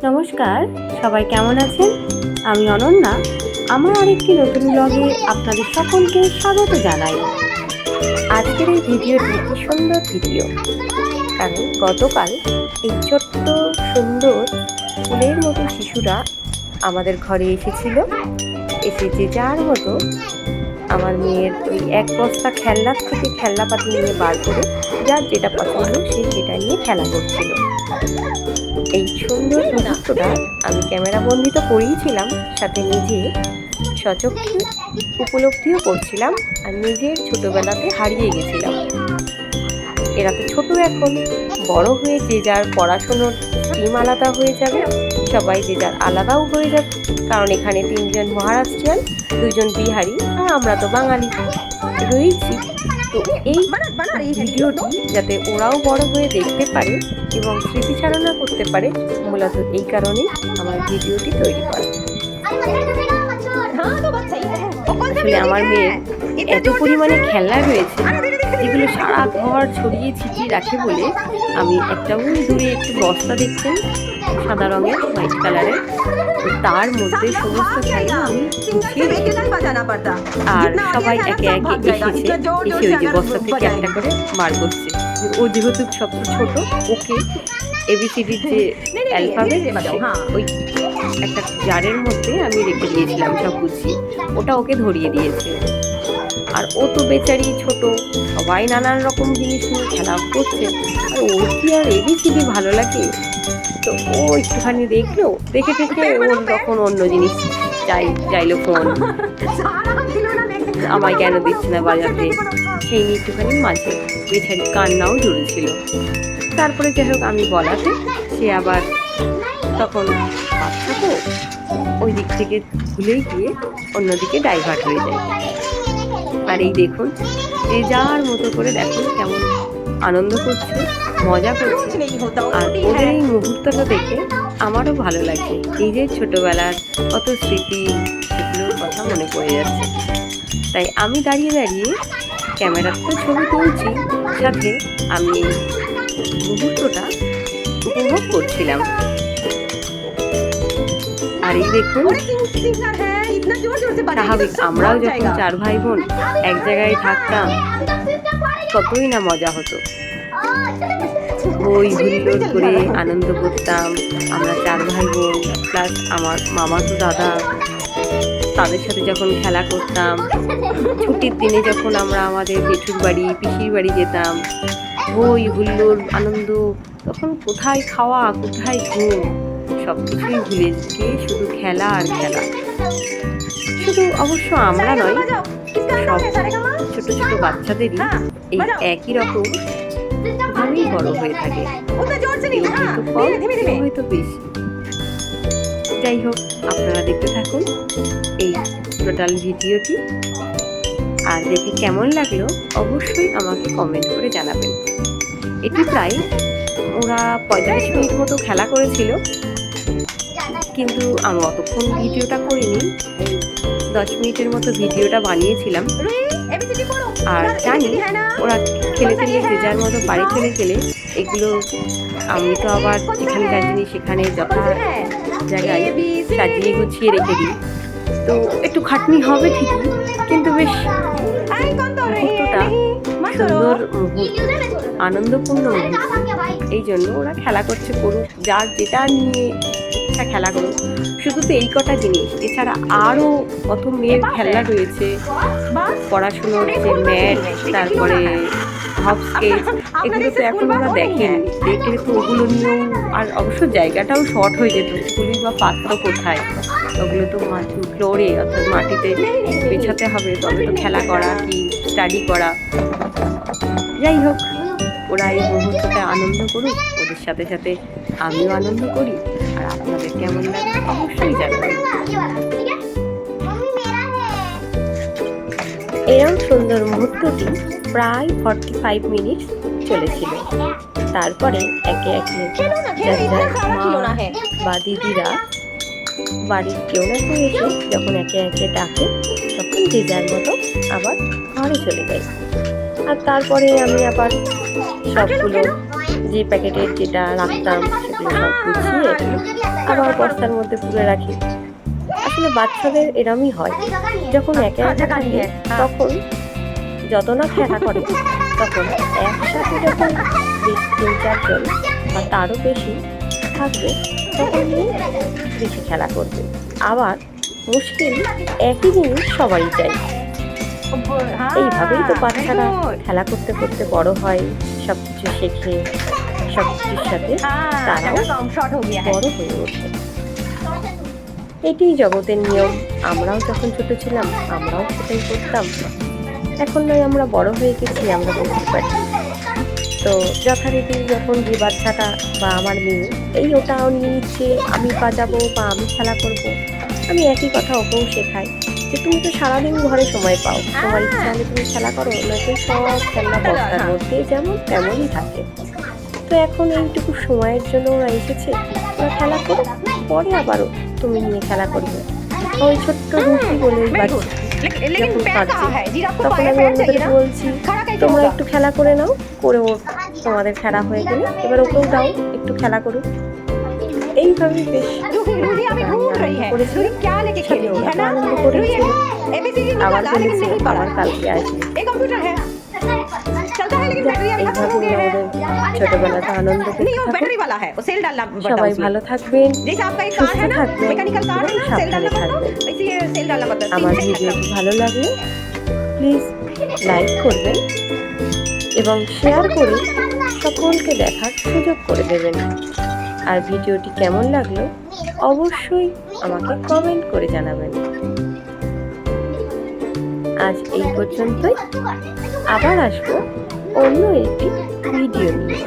নমস্কার, সবাই কেমন আছেন? আমি অনন্যা। আমার আরেকটি নতুন ব্লগে আপনাদের সকলকে স্বাগত জানাই। আজকের এই ভিডিওটি কি সুন্দর ভিডিও, কারণ গতকাল এই ছোট্ট সুন্দর ফুলের মতো শিশুরা আমাদের ঘরে এসেছিল। এসে যে যার মতো আমার মেয়ের ওই এক বস্তা খেলনার থেকে খেলনাপাতি নিয়ে বার করে যার যেটা পছন্দ সে সেটা নিয়ে খেলা করছিল। এই সুন্দর মুহূর্তটা আমি ক্যামেরা বন্দি তো করেইছিলাম, সাথে নিজে সচক্ষে উপলব্ধিও করছিলাম আর নিজের ছোটবেলাতে হারিয়ে গেছিলাম। এরা তো ছোট, এখন বড় হয়ে যে যার পড়াশুনোর স্ট্রিম আলাদা হয়ে যাবে, সবাই যে যার আলাদাও হয়ে যাবে, কারণ এখানে 3 জন মহারাষ্ট্রিয়ান, 2 জন বিহারি আর আমরা তো বাঙালি রয়েছি। তো এই ভিডিওটি যাতে ওরাও বড় হয়ে দেখতে পারে এবং স্মৃতিচারণা করতে পারে, মূলত এই কারণেই আমার ভিডিওটি তৈরি করা। আসলে আমার মেয়ে এত পরিমাণে খেলনা রয়েছে যেগুলো সারা ঘর ছড়িয়ে ছিটিয়ে রাখে বলে আমি একটা ওই দূরে একটু বস্তা দেখছেন সাদা রঙের, হোয়াইট কালারের, তার মধ্যে সমস্ত খেলনা আমি গুছিয়ে রেখেছি। আর সবাই একে একে এসে ওই যে বস্তা থেকে একটা করে বার করছে। ও যেহেতু সবচেয়ে ছোট, ওকে এবিসিডির যে অ্যালফাবেট ওই একটা জারের মধ্যে আমি রেখে দিয়েছিলাম সব গুছিয়ে, ওটা ওকে ধরিয়ে দিয়েছে। আর ও তো বেচারি ছোট, সবাই নানান রকম জিনিস নিয়ে খেলা করছে, আর ওর কি আর এবিসিডি ভালো লাগে? তো ও একটুখানি দেখলো, দেখে ওর তখন অন্য জিনিস চাইলো, ফোন আমায় কেন দিচ্ছে না বাজাতে, সেই নিয়ে একটুখানি মাঝে বেচারি কান্নাও জুড়েছিল। তারপরে যাই হোক আমি বলাতে সে আবার তখন বাচ্চা তো ওই দিক থেকে ভুলেই গিয়ে অন্যদিকে ডাইভার্ট হয়ে যায়। আর এই দেখুন যে যার মতো করে দেখুন কেমন আনন্দ করছে, মজা করছে। আর ওদের এই মুহূর্তটা দেখে আমারও ভালো লাগে। এই যে ছোটবেলার কত স্মৃতি, সেগুলোর কথা মনে পড়ে যাচ্ছে। তাই আমি দাঁড়িয়ে ক্যামেরাতে ছবি তুলছি, সাথে আমি মুহূর্তটা উপভোগ করছিলাম। আর এই দেখুন স্বাভাবিক আমরাও যখন 4 ভাই বোন এক জায়গায় থাকতাম কতই না মজা হতো, ওই হুল্লোড় করে আনন্দ করতাম আমরা 4 ভাই বোন, প্লাস আমার মামাতো দাদা, তাদের সাথে যখন খেলা করতাম। ছুটির দিনে যখন আমরা আমাদের জেঠুর বাড়ি, পিসির বাড়ি যেতাম, ওই হুল্লোড় আনন্দ, তখন কোথায় খাওয়া কোথায় ঘুম সব কিছুই ভুলে গিয়ে শুধু খেলা আর খেলা। শুধু অবশ্য আমরা নয়, সব ছোট ছোট বাচ্চাদেরই এই একই রকম ভাবেই বড় হয়ে থাকে, হয়তো বেশি। যাই হোক, আপনারা দেখতে থাকুন এই টোটাল ভিডিওটি, আর দেখে কেমন লাগলো অবশ্যই আমাকে কমেন্ট করে জানাবেন। এটি প্রায় ওরা 45 মিনিট মতো খেলা করেছিল, কিন্তু আমি অতক্ষণ ভিডিওটা করিনি, 10 মিনিটের মতো ভিডিওটা বানিয়েছিলাম। আর জানি ওরা খেলে যে যার মতো বাড়ি খেলে এগুলো আমি তো আবার যেখানে যাচ্ছি সেখানে যথা জায়গায় সাজিয়ে গুছিয়ে রেখে দিই। তো একটু খাটনি হবে ঠিকই, কিন্তু বেশ মুহূর্তটা সুন্দর আনন্দপূর্ণ মুহূর্ত। এই জন্য ওরা খেলা করছে, করুক, যার যেটা নিয়ে ইচ্ছা খেলা করুক। শুধু তো এই কটা জিনিস, এছাড়া আরও কত মেয়ের খেলনা রয়েছে, পড়াশুনোর যে ম্যাট, তারপরে হপ স্কেচ, এগুলো তো এখন ওরা দেখেনি, দেখলে তো ওগুলো নিয়েও, আর অবশ্য জায়গাটাও শর্ট হয়ে যেত, পুলি বা পাত্র কোথায়, ওগুলো তো ফ্লোরে অর্থাৎ মাটিতে বেছাতে হবে, তবে তো খেলা করা কি স্টাডি করা। যাই হোক, ওরা এই মুহূর্তটা আনন্দ করুক, ওদের সাথে সাথে আমিও আনন্দ করি। আর আপনাদের কেমন লাগে অবশ্যই জানাবেন। এরকম সুন্দর মুহূর্তটি প্রায় 45 মিনিট চলেছিল। তারপরে একে একে মা বা দিদিরা বাড়ির কেউ না কেউ এসে যখন একে একে ডাকে, তখন যে যার মতো আবার ঘরে চলে যায়। আর তারপরে আমি আবার সবগুলো যে প্যাকেটের যেটা রাখতাম সেগুলো সব গুছিয়ে আবার বস্তার মধ্যে পুরে রাখি। আসলে বাচ্চাদের এরমই হয়, যখন একা একা থাকে তখন যত না খেলা করে, তখন একসাথে যখন 3-4 জন বা তারও বেশি থাকবে তখন নিয়ে বেশি খেলা করবে। আবার মুশকিল একই জিনিস সবাই চাই। এইভাবেই তো বাচ্চারা খেলা করতে করতে বড় হয়, সব কিছু শেখে, সব কিছুর সাথে তারাও বড় হয়ে ওঠে। এটাই জগতের নিয়ম। আমরাও যখন ছোট ছিলাম আমরাও সেটাই করতাম। এখন নয় আমরা বড় হয়ে গেছি, আমরা বুঝতে পারছি। তো যথারীতি যখন যে বাচ্চাটা বা আমার মেয়ে এই ওটাও নিয়ে নিচ্ছে, আমি বাজাবো বা আমি খেলা করব, আমি একই কথা ওকেও শেখাই যে তুমি তো সারাদিন ঘরে সময় পাও, তোমার ইচ্ছা হলে তুমি খেলা করো, নয়তো সব খেলনা বস্তার মধ্যে যেমন তেমনই থাকে। তো এখন এইটুকু সময়ের জন্য ওরা এসেছে, ওরা খেলা করে পরে আবারও তুমি নিয়ে খেলা করবে। ওই ছোট্ট রুটি বলেই বাচ্চা যখন কাঁদছে তখন আমি অন্যদেরকে বলছি তোমরা একটু খেলা করে নাও, করে ও তোমাদের খেলা হয়ে গেলে এবার ওকেও দাও একটু খেলা করুক। এইভাবে বেশ আনন্দ করেছিল। আবার বলেছি আবার কালকে আসবে। ছোটবেলাটা আনন্দ সবাই ভালো থাকবেন, সুস্থ থাকবেন এবং সাবধানে থাকবেন। আমার ভিডিওটি ভালো লাগলে প্লিজ লাইক করবেন এবং শেয়ার করে সকলকে দেখার সুযোগ করে দেবেন। আর ভিডিওটি কেমন লাগলো অবশ্যই আমাকে কমেন্ট করে জানাবেন। আজ এই পর্যন্তই, আবার আসবো অন্য একটি ভিডিও নিয়ে।